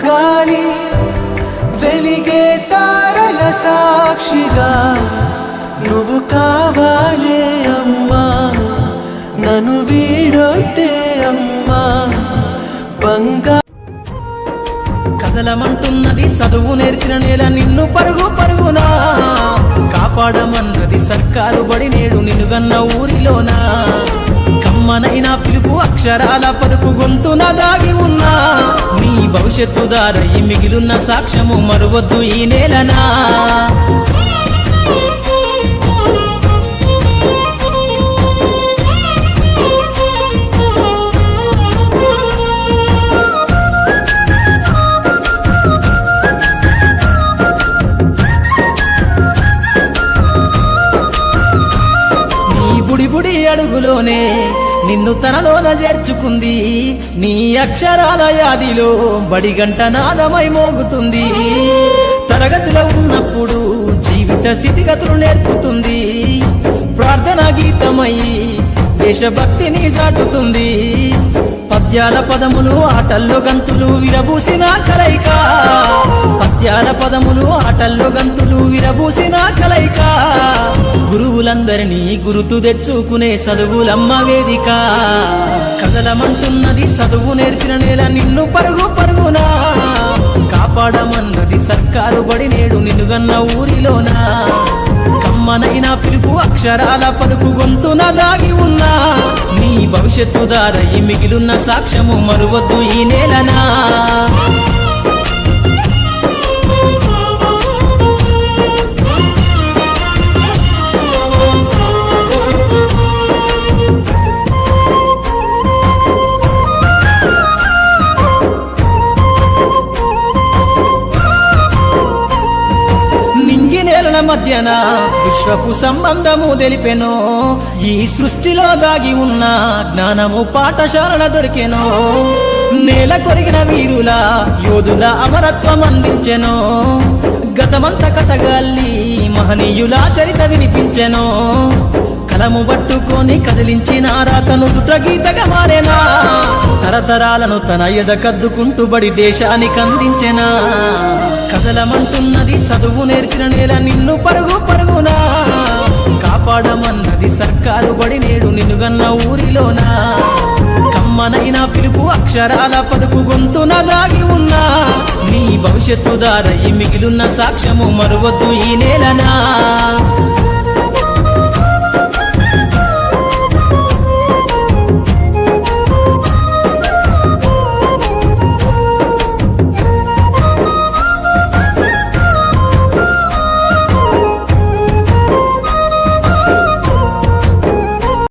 గాలి వెలిగే తారల సాక్షిగా నువ్వు కావాలే అమ్మా, నన్ను వీడొద్దే అమ్మా. కదలమంటున్నది చదువు నేర్చిన నేల నిన్ను పరుగు పరుగునా, కాపాడమన్నది సర్కారు బడి నేడు నిన్నుగన్న ఊరిలోనా. కమ్మనైనా పిలుపు అక్షరాల పలుకు గొంతున దాగి ఉన్నా, నీ భవిష్యత్తు దారయి మిగిలిన సాక్ష్యము మరువద్దు ఈ నేలనా. బుడి అడుగులోనే నిన్ను తనలోన చేర్చుకుంది, నీ అక్షరాల యాదిలో బడిగంట నాదమై మోగుతుంది. తరగతిలో ఉన్నప్పుడు జీవిత స్థితిగతులు నేర్పుతుంది, ప్రార్థనా గీతమై దేశభక్తిని చాటుతుంది. పద్యాల పదములు ఆటల్లో గంతులు విరబూసిన కలయిక, పద్యాల పదములు ఆటల్లో గంతులు విరబూసిన కలయిక. గురువులందరినీ గుర్తు తెచ్చుకునే చదువులమ్మ వేదిక. కదలమంటున్నది చదువు నేర్చిన నేల నిన్ను పరుగు పరుగునా, కాపాడమన్నది సర్కారు బడి నేడు నిన్నుగన్న ఊరిలోనా. కమ్మనైనా పిలుపు అక్షరాల పలుకు గొంతున దాగి ఉన్నా, నీ భవిష్యత్తు దారయి మిగిలిన సాక్ష్యము మరువద్దు ఈ నేలనా. మధ్యన విశ్వపు సంబంధము తెలిపెనో, ఈ సృష్టిలో దాగి ఉన్న జ్ఞానము పాఠశాలల దొరికెనో. నేల కొరిగిన వీరుల యోధుల అమరత్వం అందించెనో, గతమంత కథగాల్లి మహనీయుల చరిత వినిపించెనో. కలము పట్టుకొని కదిలించిన రాతను దుట గీతగా మారేనా, తరతరాలను తన ఎద కద్దుకుంటూ బడి దేశానికి అందించెనా. కదలమంటున్నది చదువు నేర్చిన నేల నిన్ను పరుగు పరుగునా, కాపాడమన్నది సర్కారు బడి నేడు నిన్నుగన్న ఊరిలోనా. కమ్మనైనా పిలుపు అక్షరాల పలుకు గొంతున దాగి ఉన్నా, నీ భవిష్యత్తు భవిష్యత్తు దారయి మిగిలున్న సాక్ష్యము మరువద్దు ఈ నేలనా